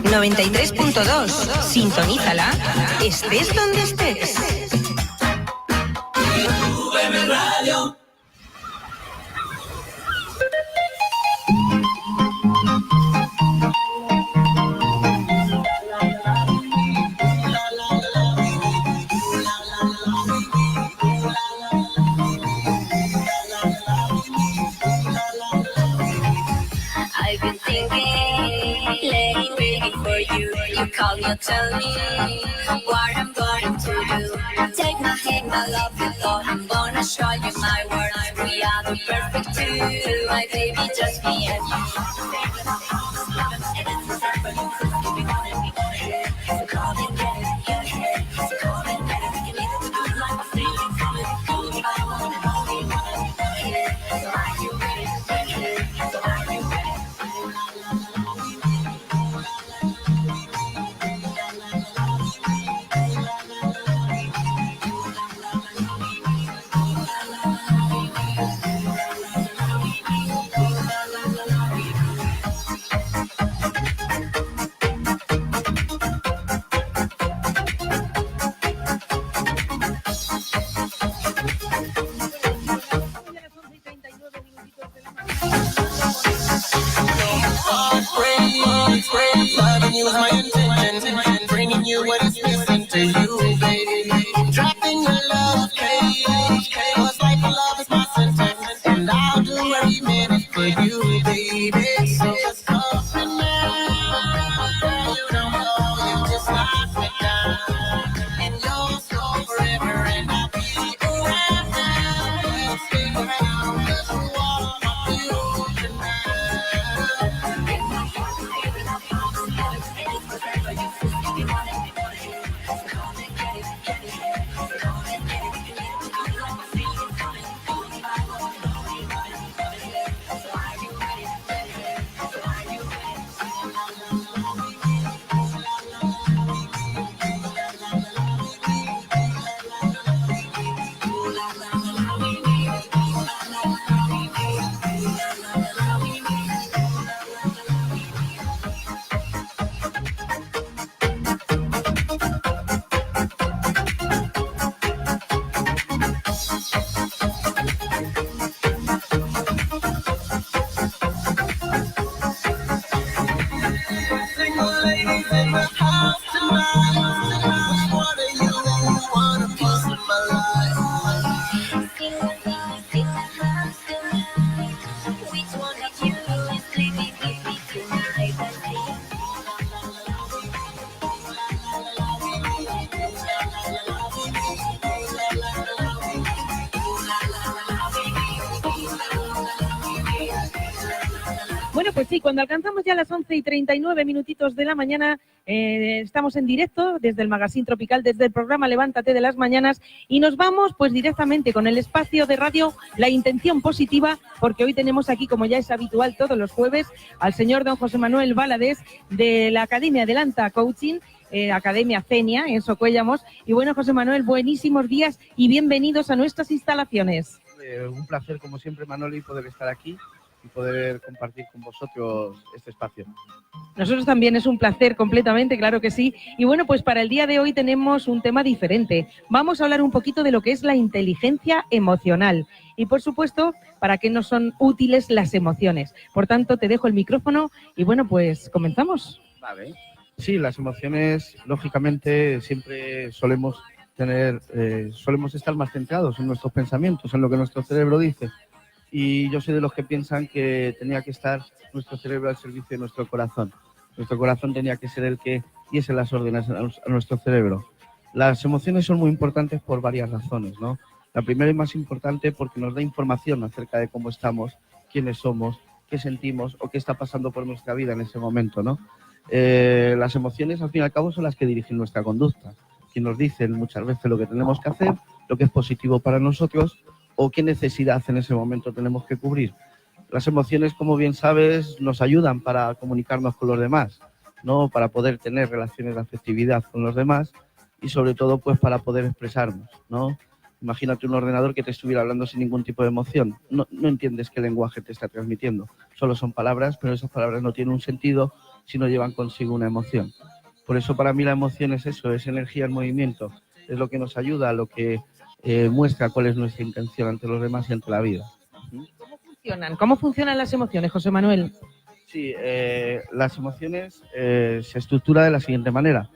93.2. Sintonízala, estés donde estés. Radio. I've been thinking, laying waiting for you. You call me, tell me what I'm going to do. Take my hand, my love, you thought I'm gonna show you my world. We are the perfect two, my baby, just me and you. So come and get it, so come and get it. You need to do like my feeling coming. I want it, all we want it. So are you ready? So are you ready? Loving you was my intention, bringing you what is missing to you, baby. Trapped in your love cage, cause life and love is my sentence, and I'll do every minute for you, baby. So just come and now, you don't know, you just knock me down, and you're so forever, and I'll be around now. Stay around, 'cause you are my future now. Bueno, pues sí, cuando alcanzamos ya las 11:39 minutitos de la mañana, estamos en directo desde el Magazine Tropical, desde el programa Levántate de las Mañanas, y nos vamos pues directamente con el espacio de radio La Intención Positiva, porque hoy tenemos aquí, como ya es habitual todos los jueves, al señor don José Manuel Valadez de la Academia Adelanta Coaching, Academia Cenia, en Socuéllamos. Y bueno, José Manuel, buenísimos días y bienvenidos a nuestras instalaciones. Un placer, como siempre, Manoli, poder estar aquí y poder compartir con vosotros este espacio. Nosotros también, es un placer completamente, claro que sí. Y bueno, pues para el día de hoy tenemos un tema diferente. Vamos a hablar un poquito de lo que es la inteligencia emocional y, por supuesto, para qué nos son útiles las emociones. Por tanto, te dejo el micrófono y bueno, pues comenzamos. Vale. Sí, las emociones, lógicamente, siempre solemos estar más centrados en nuestros pensamientos, en lo que nuestro cerebro dice. Y yo soy de los que piensan que tenía que estar nuestro cerebro al servicio de nuestro corazón. Nuestro corazón tenía que ser el que diese las órdenes a nuestro cerebro. Las emociones son muy importantes por varias razones, ¿no? La primera y más importante porque nos da información acerca de cómo estamos, quiénes somos, qué sentimos o qué está pasando por nuestra vida en ese momento, ¿no? Las emociones, al fin y al cabo, son las que dirigen nuestra conducta, que nos dicen muchas veces lo que tenemos que hacer, lo que es positivo para nosotros o qué necesidad en ese momento tenemos que cubrir. Las emociones, como bien sabes, nos ayudan para comunicarnos con los demás, ¿no? Para poder tener relaciones de afectividad con los demás y sobre todo pues para poder expresarnos, ¿no? Imagínate un ordenador que te estuviera hablando sin ningún tipo de emoción. No entiendes qué lenguaje te está transmitiendo. Solo son palabras, pero esas palabras no tienen un sentido si no llevan consigo una emoción. Por eso para mí la emoción es eso, es energía en movimiento, es lo que nos ayuda, lo que muestra cuál es nuestra intención ante los demás y ante la vida. ¿Cómo funcionan las emociones, José Manuel? Sí, las emociones se estructura de la siguiente manera.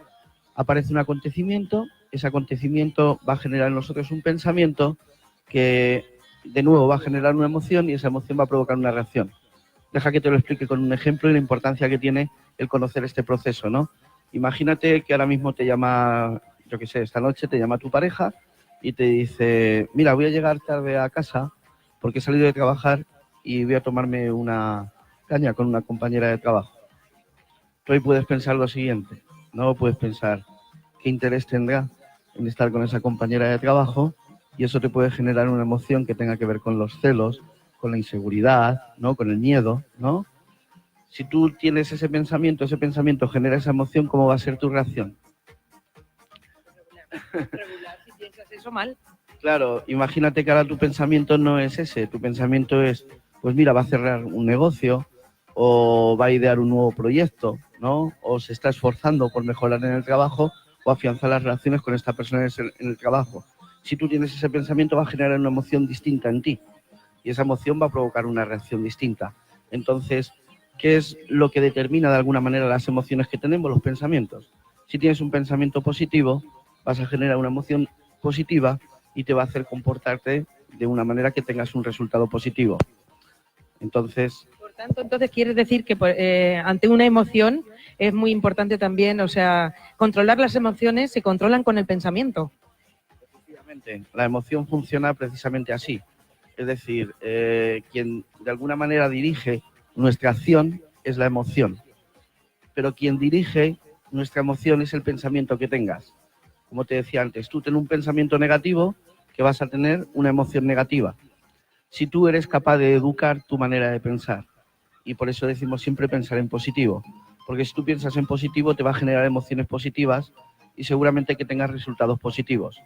Aparece un acontecimiento, ese acontecimiento va a generar en nosotros un pensamiento que de nuevo va a generar una emoción y esa emoción va a provocar una reacción. Deja que te lo explique con un ejemplo y la importancia que tiene el conocer este proceso, ¿no? Imagínate que ahora mismo te llama, yo qué sé, esta noche te llama tu pareja y te dice, mira, voy a llegar tarde a casa porque he salido de trabajar y voy a tomarme una caña con una compañera de trabajo. Tú ahí puedes pensar lo siguiente, no puedes pensar qué interés tendrá en estar con esa compañera de trabajo y eso te puede generar una emoción que tenga que ver con los celos, con la inseguridad, ¿no? Con el miedo, ¿no? Si tú tienes ese pensamiento genera esa emoción, ¿cómo va a ser tu reacción? Regular, si piensas eso mal. Claro, imagínate que ahora tu pensamiento no es ese, tu pensamiento es, pues mira, va a cerrar un negocio o va a idear un nuevo proyecto, ¿no? O se está esforzando por mejorar en el trabajo o afianzar las relaciones con esta persona en el trabajo. Si tú tienes ese pensamiento va a generar una emoción distinta en ti y esa emoción va a provocar una reacción distinta. Entonces, ¿qué es lo que determina de alguna manera las emociones que tenemos, los pensamientos? Si tienes un pensamiento positivo, vas a generar una emoción positiva y te va a hacer comportarte de una manera que tengas un resultado positivo. Entonces, Por tanto, entonces quieres decir que ante una emoción es muy importante también, o sea, controlar las emociones se controlan con el pensamiento. efectivamente, la emoción funciona precisamente así. Es decir, quien de alguna manera dirige nuestra acción es la emoción, pero quien dirige nuestra emoción es el pensamiento que tengas. Como te decía antes, tú ten un pensamiento negativo que vas a tener una emoción negativa. Si tú eres capaz de educar tu manera de pensar, y por eso decimos siempre pensar en positivo, porque si tú piensas en positivo te va a generar emociones positivas y seguramente que tengas resultados positivos.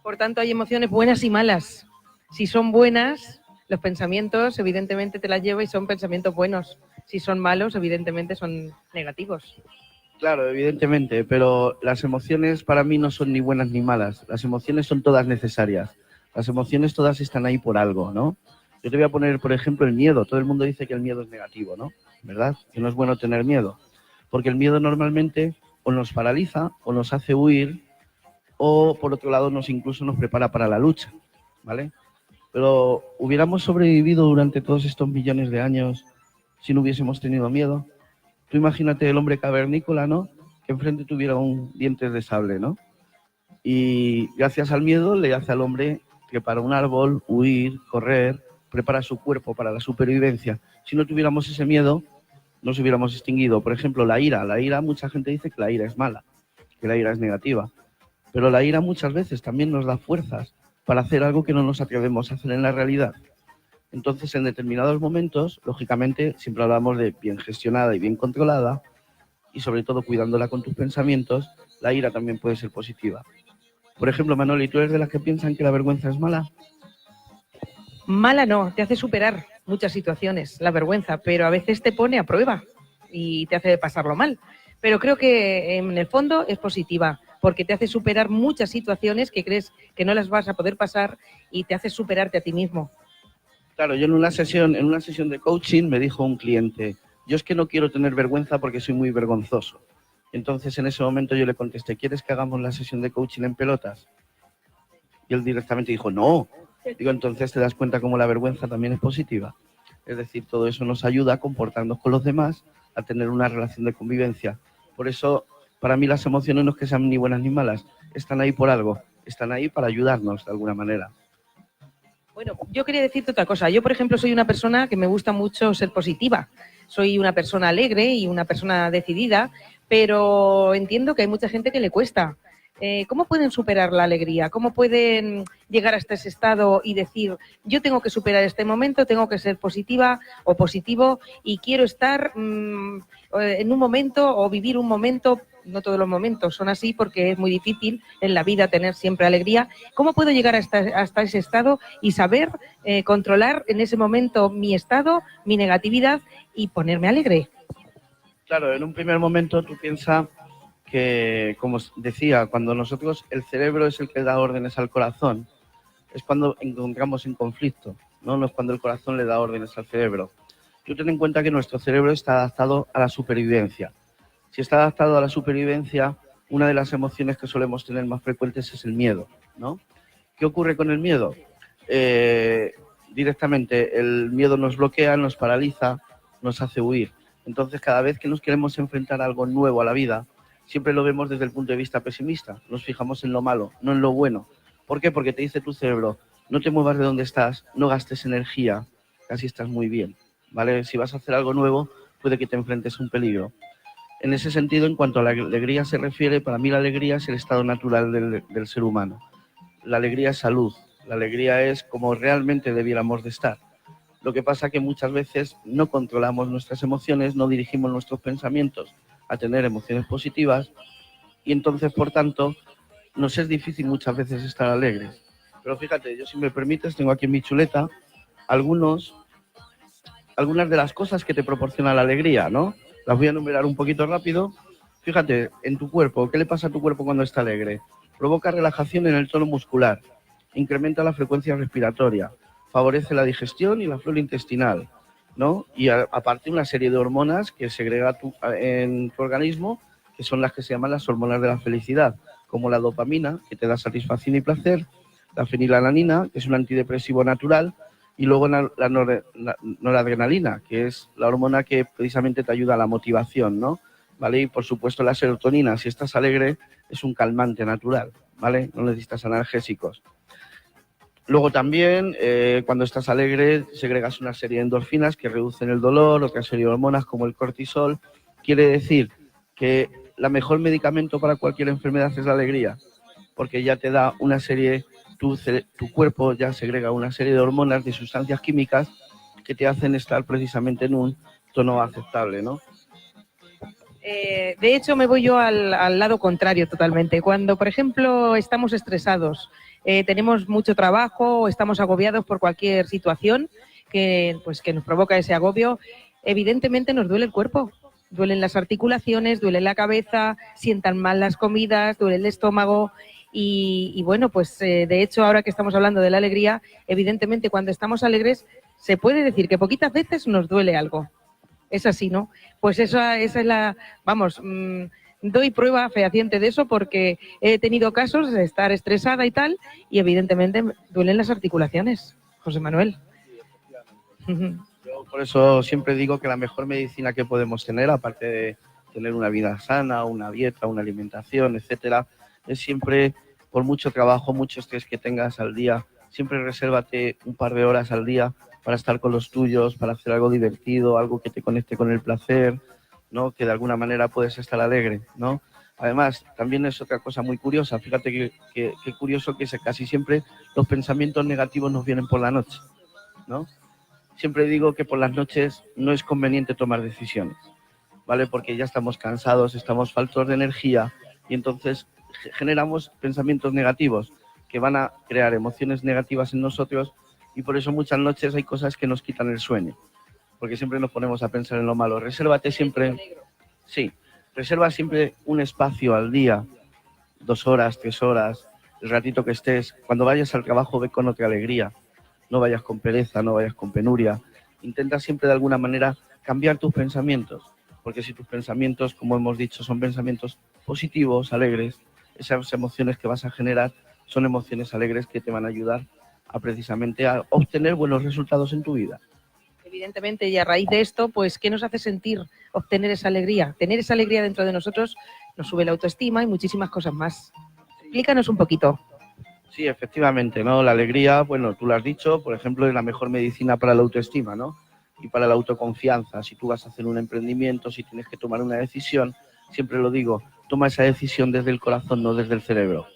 Por tanto, hay emociones buenas y malas. Si son buenas, los pensamientos evidentemente te las lleva y son pensamientos buenos. Si son malos, evidentemente son negativos. Claro, evidentemente, pero las emociones para mí no son ni buenas ni malas. Las emociones son todas necesarias. Las emociones todas están ahí por algo, ¿no? Yo te voy a poner, por ejemplo, el miedo. Todo el mundo dice que el miedo es negativo, ¿no? ¿Verdad? Que no es bueno tener miedo. Porque el miedo normalmente o nos paraliza o nos hace huir o, por otro lado, incluso nos prepara para la lucha, ¿vale? Pero ¿hubiéramos sobrevivido durante todos estos millones de años si no hubiésemos tenido miedo? Tú imagínate el hombre cavernícola, ¿no? Que enfrente tuviera un dientes de sable, ¿no? Y gracias al miedo le hace al hombre trepar un árbol, huir, correr, prepara su cuerpo para la supervivencia. Si no tuviéramos ese miedo, nos hubiéramos extinguido. Por ejemplo, la ira. La ira, mucha gente dice que la ira es mala, que la ira es negativa. Pero la ira muchas veces también nos da fuerzas para hacer algo que no nos atrevemos a hacer en la realidad. Entonces, en determinados momentos, lógicamente, siempre hablamos de bien gestionada y bien controlada, y sobre todo cuidándola con tus pensamientos, la ira también puede ser positiva. Por ejemplo, Manoli, ¿tú eres de las que piensan que la vergüenza es mala? Mala no, te hace superar muchas situaciones, la vergüenza, pero a veces te pone a prueba y te hace pasarlo mal. Pero creo que en el fondo es positiva, porque te hace superar muchas situaciones que crees que no las vas a poder pasar y te hace superarte a ti mismo. Claro, yo en una sesión de coaching me dijo un cliente, yo es que no quiero tener vergüenza porque soy muy vergonzoso. Entonces en ese momento yo le contesté, ¿quieres que hagamos la sesión de coaching en pelotas? Y él directamente dijo, no. Digo, entonces te das cuenta cómo la vergüenza también es positiva. Es decir, todo eso nos ayuda a comportarnos con los demás, a tener una relación de convivencia. Por eso, para mí las emociones no es que sean ni buenas ni malas, están ahí por algo, están ahí para ayudarnos de alguna manera. Bueno, yo quería decirte otra cosa. Yo, por ejemplo, soy una persona que me gusta mucho ser positiva. Soy una persona alegre y una persona decidida, pero entiendo que hay mucha gente que le cuesta. ¿Cómo pueden superar la alegría? ¿Cómo pueden llegar hasta ese estado y decir, yo tengo que superar este momento, tengo que ser positiva o positivo y quiero estar en un momento o vivir un momento? No todos los momentos son así porque es muy difícil en la vida tener siempre alegría. ¿Cómo puedo llegar hasta ese estado y saber controlar en ese momento mi estado, mi negatividad y ponerme alegre? Claro, en un primer momento tú piensas que, como os decía, cuando nosotros, el cerebro es el que da órdenes al corazón, es cuando encontramos en conflicto, ¿no? No es cuando el corazón le da órdenes al cerebro. Tú ten en cuenta que nuestro cerebro está adaptado a la supervivencia. Si está adaptado a la supervivencia, una de las emociones que solemos tener más frecuentes es el miedo, ¿no? ¿Qué ocurre con el miedo? Directamente el miedo nos bloquea, nos paraliza, nos hace huir. Entonces, cada vez que nos queremos enfrentar a algo nuevo a la vida, siempre lo vemos desde el punto de vista pesimista. Nos fijamos en lo malo, no en lo bueno. ¿Por qué? Porque te dice tu cerebro, no te muevas de donde estás, no gastes energía, casi estás muy bien, ¿vale? Si vas a hacer algo nuevo, puede que te enfrentes a un peligro. En ese sentido, en cuanto a la alegría se refiere, para mí la alegría es el estado natural del ser humano. La alegría es salud, la alegría es como realmente debiéramos de estar. Lo que pasa es que muchas veces no controlamos nuestras emociones, no dirigimos nuestros pensamientos a tener emociones positivas y entonces, por tanto, nos es difícil muchas veces estar alegres. Pero fíjate, yo si me permites, tengo aquí en mi chuleta algunas de las cosas que te proporciona la alegría, ¿no? Las voy a enumerar un poquito rápido. Fíjate, en tu cuerpo, ¿qué le pasa a tu cuerpo cuando está alegre? Provoca relajación en el tono muscular, incrementa la frecuencia respiratoria, favorece la digestión y la flora intestinal, ¿no? Y aparte una serie de hormonas que segrega en tu organismo, que son las que se llaman las hormonas de la felicidad, como la dopamina, que te da satisfacción y placer, la fenilalanina, que es un antidepresivo natural, y luego la noradrenalina, que es la hormona que precisamente te ayuda a la motivación, ¿no? ¿Vale? Y por supuesto la serotonina, si estás alegre, es un calmante natural, ¿vale? No necesitas analgésicos. Luego también, cuando estás alegre, segregas una serie de endorfinas que reducen el dolor, otra serie de hormonas como el cortisol. Quiere decir que la mejor medicamento para cualquier enfermedad es la alegría, porque ya te da una serie, tu cuerpo ya segrega una serie de hormonas, de sustancias químicas que te hacen estar precisamente en un tono aceptable, ¿no? De hecho, me voy yo al lado contrario totalmente. Cuando, por ejemplo, estamos estresados, tenemos mucho trabajo o estamos agobiados por cualquier situación que nos provoca ese agobio, evidentemente nos duele el cuerpo. Duelen las articulaciones, duele la cabeza, sientan mal las comidas, duele el estómago y bueno, pues de hecho ahora que estamos hablando de la alegría, evidentemente cuando estamos alegres se puede decir que poquitas veces nos duele algo. Es así, ¿no? Pues esa es la, vamos, doy prueba fehaciente de eso porque he tenido casos de estar estresada y tal y evidentemente duelen las articulaciones, José Manuel. Yo por eso siempre digo que la mejor medicina que podemos tener, aparte de tener una vida sana, una dieta, una alimentación, etcétera, es siempre, por mucho trabajo, mucho estrés que tengas al día, siempre resérvate un par de horas al día para estar con los tuyos, para hacer algo divertido, algo que te conecte con el placer, ¿no? Que de alguna manera puedes estar alegre, ¿no? Además, también es otra cosa muy curiosa. Fíjate que curioso que casi siempre los pensamientos negativos nos vienen por la noche, ¿no? Siempre digo que por las noches no es conveniente tomar decisiones, ¿vale? Porque ya estamos cansados, estamos faltos de energía y entonces generamos pensamientos negativos que van a crear emociones negativas en nosotros y por eso muchas noches hay cosas que nos quitan el sueño, porque siempre nos ponemos a pensar en lo malo. Resérvate siempre, sí, reserva siempre un espacio al día, 2 horas, 3 horas, el ratito que estés. Cuando vayas al trabajo ve con otra alegría, no vayas con pereza, no vayas con penuria. Intenta siempre de alguna manera cambiar tus pensamientos, porque si tus pensamientos, como hemos dicho, son pensamientos positivos, alegres, esas emociones que vas a generar son emociones alegres que te van a ayudar a precisamente a obtener buenos resultados en tu vida. Evidentemente, y a raíz de esto, pues, ¿qué nos hace sentir obtener esa alegría? Tener esa alegría dentro de nosotros nos sube la autoestima y muchísimas cosas más. Explícanos un poquito. Sí, efectivamente, ¿no? La alegría, bueno, tú lo has dicho, por ejemplo, es la mejor medicina para la autoestima, ¿no? Y para la autoconfianza. Si tú vas a hacer un emprendimiento, si tienes que tomar una decisión, siempre lo digo, toma esa decisión desde el corazón, no desde el cerebro.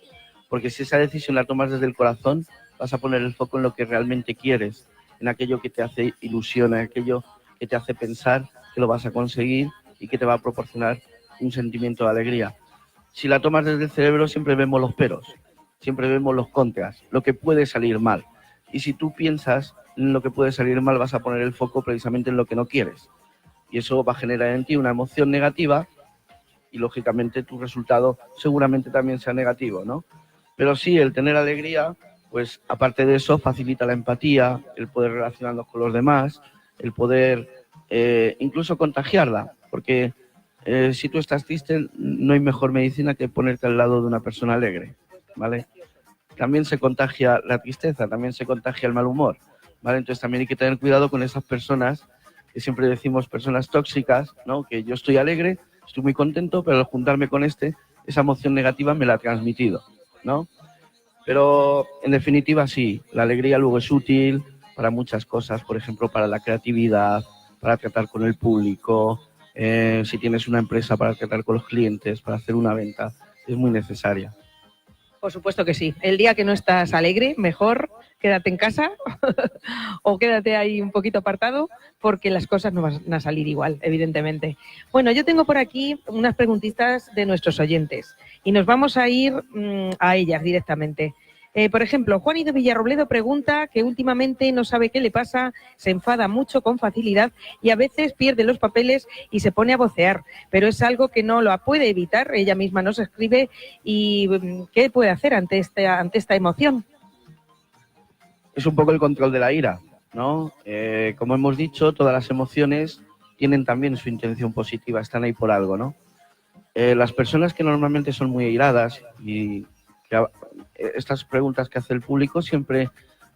Porque si esa decisión la tomas desde el corazón, vas a poner el foco en lo que realmente quieres, en aquello que te hace ilusión, en aquello que te hace pensar que lo vas a conseguir y que te va a proporcionar un sentimiento de alegría. Si la tomas desde el cerebro, siempre vemos los peros, siempre vemos los contras, lo que puede salir mal. Y si tú piensas en lo que puede salir mal, vas a poner el foco precisamente en lo que no quieres. y eso va a generar en ti una emoción negativa y lógicamente tu resultado seguramente también sea negativo, ¿no? Pero sí, el tener alegría, pues aparte de eso facilita la empatía, el poder relacionarnos con los demás, el poder incluso contagiarla, porque si tú estás triste no hay mejor medicina que ponerte al lado de una persona alegre, ¿vale? También se contagia la tristeza, también se contagia el mal humor, ¿vale? Entonces también hay que tener cuidado con esas personas que siempre decimos personas tóxicas, ¿no? Que yo estoy alegre, estoy muy contento, pero al juntarme con esa emoción negativa me la ha transmitido, ¿no? Pero en definitiva sí, la alegría luego es útil para muchas cosas, por ejemplo, para la creatividad, para tratar con el público, si tienes una empresa para tratar con los clientes, para hacer una venta, es muy necesaria. Por supuesto que sí. El día que no estás alegre, mejor quédate en casa o quédate ahí un poquito apartado, porque las cosas no van a salir igual, evidentemente. Bueno, yo tengo por aquí unas preguntitas de nuestros oyentes y nos vamos a ir a ellas directamente. Por ejemplo, Juan de Villarrobledo pregunta que últimamente no sabe qué le pasa, se enfada mucho con facilidad y a veces pierde los papeles y se pone a vocear, pero es algo que no lo puede evitar, ella misma nos escribe. ¿Y qué puede hacer ante esta emoción? Es un poco el control de la ira, ¿no? Como hemos dicho, todas las emociones tienen también su intención positiva, están ahí por algo, ¿no? Las personas que normalmente son muy airadas y estas preguntas que hace el público siempre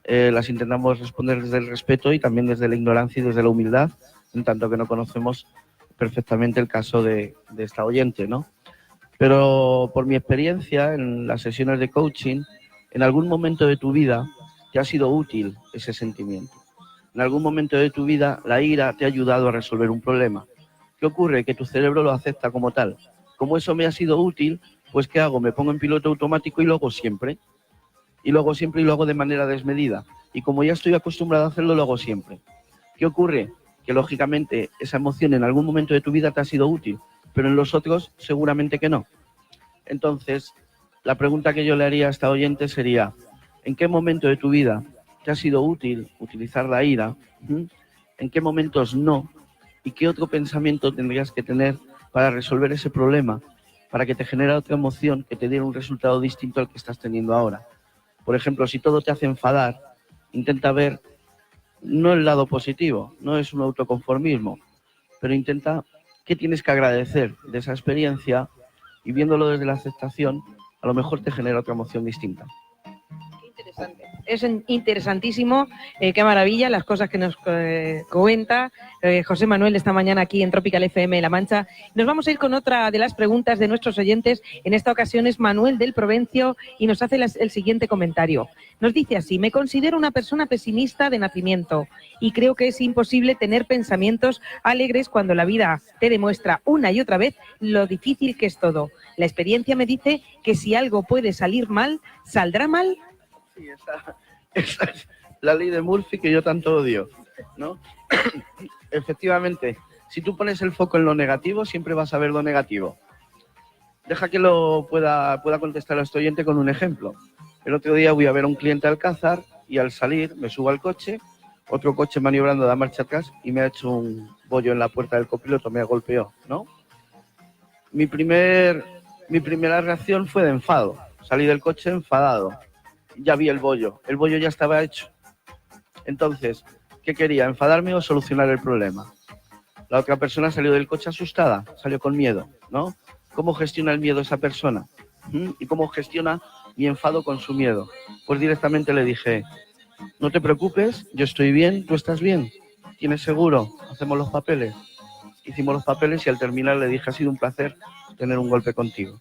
las intentamos responder desde el respeto y también desde la ignorancia y desde la humildad, en tanto que no conocemos perfectamente el caso de esta oyente, ¿no? Pero por mi experiencia en las sesiones de coaching, en algún momento de tu vida te ha sido útil ese sentimiento. En algún momento de tu vida la ira te ha ayudado a resolver un problema. ¿Qué ocurre? Que tu cerebro lo acepta como tal. Como eso me ha sido útil, pues ¿qué hago? Me pongo en piloto automático y lo hago siempre. Y lo hago siempre y lo hago de manera desmedida. Y como ya estoy acostumbrado a hacerlo, lo hago siempre. ¿Qué ocurre? Que lógicamente esa emoción en algún momento de tu vida te ha sido útil, pero en los otros seguramente que no. Entonces, la pregunta que yo le haría a esta oyente sería: ¿en qué momento de tu vida te ha sido útil utilizar la ira? ¿En qué momentos no? ¿Y qué otro pensamiento tendrías que tener para resolver ese problema, para que te genere otra emoción que te diera un resultado distinto al que estás teniendo ahora? Por ejemplo, si todo te hace enfadar, intenta ver no el lado positivo, no es un autoconformismo, pero intenta qué tienes que agradecer de esa experiencia y viéndolo desde la aceptación, a lo mejor te genera otra emoción distinta. Interesante. Es interesantísimo, qué maravilla las cosas que nos comenta José Manuel esta mañana aquí en Tropical FM La Mancha. Nos vamos a ir con otra de las preguntas de nuestros oyentes. En esta ocasión es Manuel del Provencio y nos hace el siguiente comentario. Nos dice así: me considero una persona pesimista de nacimiento y creo que es imposible tener pensamientos alegres cuando la vida te demuestra una y otra vez lo difícil que es todo. La experiencia me dice que si algo puede salir mal, ¿saldrá mal? Sí, esa es la ley de Murphy que yo tanto odio, ¿no? Efectivamente, si tú pones el foco en lo negativo, siempre vas a ver lo negativo. Deja que lo pueda contestar a este oyente con un ejemplo. El otro día voy a ver a un cliente al Alcázar y al salir me subo al coche, otro coche maniobrando da marcha atrás y me ha hecho un bollo en la puerta del copiloto, me golpeó, ¿no? Mi primera reacción fue de enfado. Salí del coche enfadado. Ya vi el bollo ya estaba hecho. Entonces, ¿qué quería? ¿Enfadarme o solucionar el problema? La otra persona salió del coche asustada, salió con miedo, ¿no? ¿Cómo gestiona el miedo esa persona? ¿Y cómo gestiona mi enfado con su miedo? Pues directamente le dije: no te preocupes, yo estoy bien, tú estás bien, ¿tienes seguro? Hacemos los papeles. Hicimos los papeles y al terminar le dije: ha sido un placer tener un golpe contigo.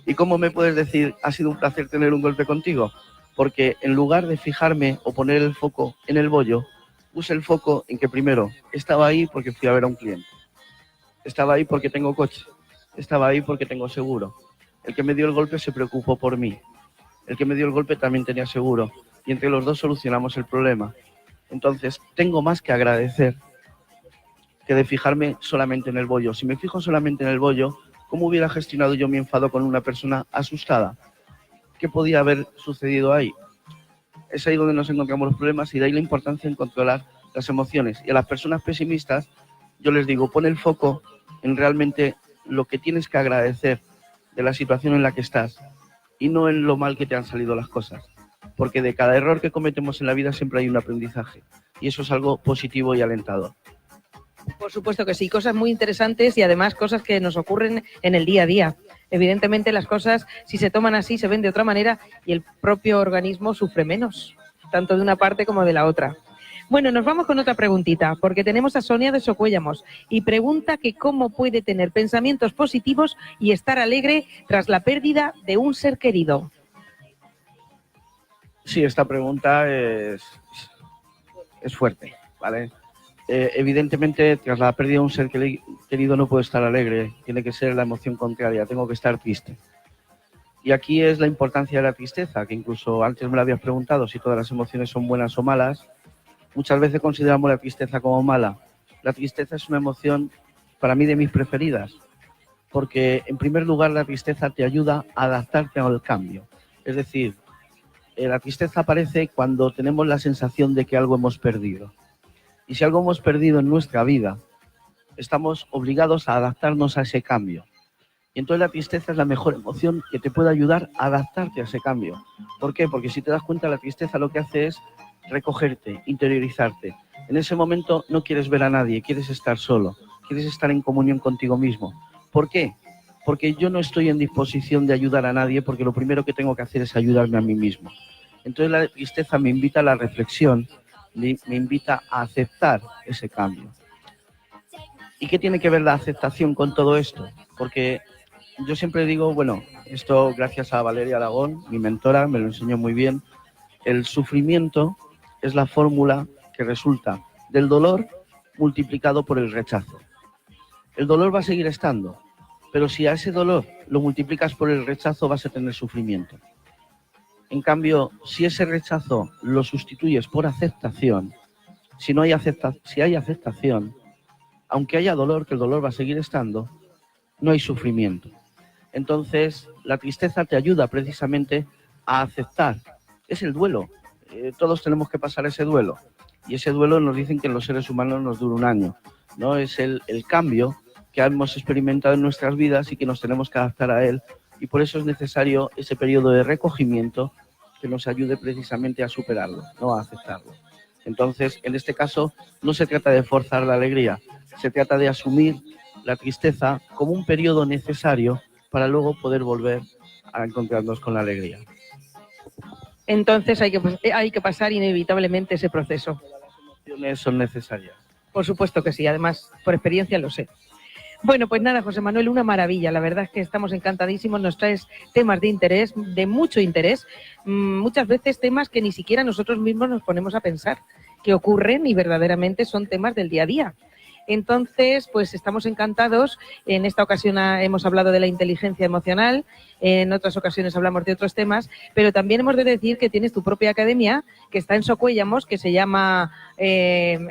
¿Y cómo me puedes decir ha sido un placer tener un golpe contigo? Porque en lugar de fijarme o poner el foco en el bollo, puse el foco en que primero estaba ahí porque fui a ver a un cliente. Estaba ahí porque tengo coche. Estaba ahí porque tengo seguro. El que me dio el golpe se preocupó por mí. El que me dio el golpe también tenía seguro. Y entre los dos solucionamos el problema. Entonces, tengo más que agradecer que de fijarme solamente en el bollo. Si me fijo solamente en el bollo, ¿cómo hubiera gestionado yo mi enfado con una persona asustada? ¿Qué podía haber sucedido ahí? Es ahí donde nos encontramos los problemas y de ahí la importancia en controlar las emociones. Y a las personas pesimistas yo les digo, pon el foco en realmente lo que tienes que agradecer de la situación en la que estás y no en lo mal que te han salido las cosas. Porque de cada error que cometemos en la vida siempre hay un aprendizaje y eso es algo positivo y alentador. Por supuesto que sí, cosas muy interesantes y además cosas que nos ocurren en el día a día. Evidentemente las cosas, si se toman así, se ven de otra manera y el propio organismo sufre menos, tanto de una parte como de la otra. Bueno, nos vamos con otra preguntita, porque tenemos a Sonia de Socuéllamos y pregunta que cómo puede tener pensamientos positivos y estar alegre tras la pérdida de un ser querido. Sí, esta pregunta es fuerte, ¿vale? Evidentemente, tras la pérdida de un ser querido no puedo estar alegre, tiene que ser la emoción contraria, tengo que estar triste. Y aquí es la importancia de la tristeza, que incluso antes me lo habías preguntado si todas las emociones son buenas o malas. Muchas veces consideramos la tristeza como mala. La tristeza es una emoción, para mí, de mis preferidas, porque en primer lugar la tristeza te ayuda a adaptarte al cambio. Es decir, la tristeza aparece cuando tenemos la sensación de que algo hemos perdido. Y si algo hemos perdido en nuestra vida, estamos obligados a adaptarnos a ese cambio. Y entonces la tristeza es la mejor emoción que te puede ayudar a adaptarte a ese cambio. ¿Por qué? Porque si te das cuenta, la tristeza lo que hace es recogerte, interiorizarte. En ese momento no quieres ver a nadie, quieres estar solo, quieres estar en comunión contigo mismo. ¿Por qué? Porque yo no estoy en disposición de ayudar a nadie, porque lo primero que tengo que hacer es ayudarme a mí mismo. Entonces la tristeza me invita a la reflexión, me invita a aceptar ese cambio. ¿Y qué tiene que ver la aceptación con todo esto? Porque yo siempre digo, bueno, esto gracias a Valeria Aragón, mi mentora, me lo enseñó muy bien, el sufrimiento es la fórmula que resulta del dolor multiplicado por el rechazo. El dolor va a seguir estando, pero si a ese dolor lo multiplicas por el rechazo vas a tener sufrimiento. En cambio, si ese rechazo lo sustituyes por aceptación, si hay aceptación, aunque haya dolor, que el dolor va a seguir estando, no hay sufrimiento. Entonces, la tristeza te ayuda precisamente a aceptar. Es el duelo. Todos tenemos que pasar ese duelo. Y ese duelo nos dicen que en los seres humanos nos dura un año, ¿no? Es el cambio que hemos experimentado en nuestras vidas y que nos tenemos que adaptar a él. Y por eso es necesario ese periodo de recogimiento que nos ayude precisamente a superarlo, no a aceptarlo. Entonces, en este caso, no se trata de forzar la alegría, se trata de asumir la tristeza como un periodo necesario para luego poder volver a encontrarnos con la alegría. Entonces hay que pasar inevitablemente ese proceso. Las emociones son necesarias. Por supuesto que sí, además por experiencia lo sé. Bueno, pues nada, José Manuel, una maravilla. La verdad es que estamos encantadísimos. Nos traes temas de interés, de mucho interés. Muchas veces temas que ni siquiera nosotros mismos nos ponemos a pensar que ocurren y verdaderamente son temas del día a día. Entonces, pues estamos encantados. En esta ocasión hemos hablado de la inteligencia emocional, en otras ocasiones hablamos de otros temas, pero también hemos de decir que tienes tu propia academia, que está en Socuéllamos, que se llama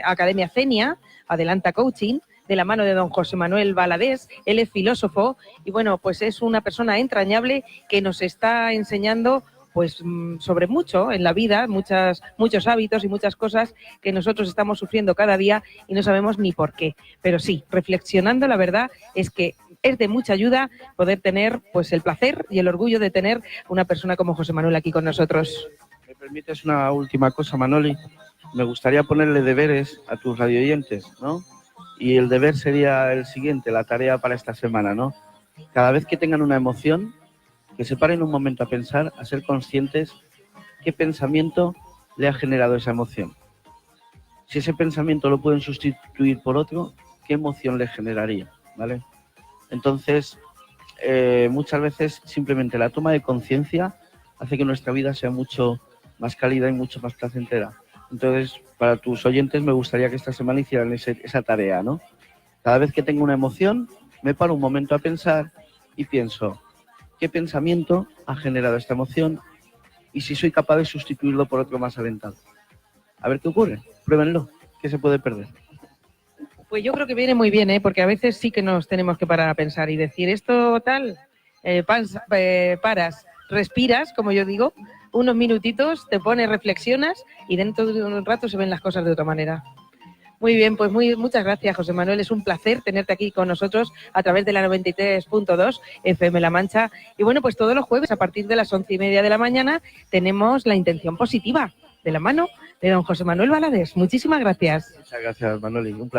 Academia Cenia, Adelanta Coaching, de la mano de don José Manuel Valadés. Él es filósofo y, bueno, pues es una persona entrañable que nos está enseñando pues sobre mucho en la vida, muchos hábitos y muchas cosas que nosotros estamos sufriendo cada día y no sabemos ni por qué. Pero sí, reflexionando, la verdad es que es de mucha ayuda poder tener pues el placer y el orgullo de tener una persona como José Manuel aquí con nosotros. ¿Me permites una última cosa, Manoli? Me gustaría ponerle deberes a tus radioyentes, ¿no? Y el deber sería el siguiente, la tarea para esta semana, ¿no? Cada vez que tengan una emoción, que se paren un momento a pensar, a ser conscientes qué pensamiento le ha generado esa emoción. Si ese pensamiento lo pueden sustituir por otro, ¿qué emoción le generaría? ¿Vale? Entonces, muchas veces simplemente la toma de conciencia hace que nuestra vida sea mucho más cálida y mucho más placentera. Entonces, para tus oyentes me gustaría que esta semana hicieran esa tarea, ¿no? Cada vez que tengo una emoción, me paro un momento a pensar y pienso, ¿qué pensamiento ha generado esta emoción? Y si soy capaz de sustituirlo por otro más alentado. A ver qué ocurre, pruébenlo, ¿qué se puede perder? Pues yo creo que viene muy bien, porque a veces sí que nos tenemos que parar a pensar y decir esto tal, paras, respiras, como yo digo, unos minutitos, te pones, reflexionas y dentro de un rato se ven las cosas de otra manera. Muy bien, pues muchas gracias, José Manuel. Es un placer tenerte aquí con nosotros a través de la 93.2 FM La Mancha. Y bueno, pues todos los jueves a partir de las 11:30 de la mañana tenemos La Intención Positiva de la mano de don José Manuel Valadés. Muchísimas gracias. Muchas gracias, Manoli. Un placer.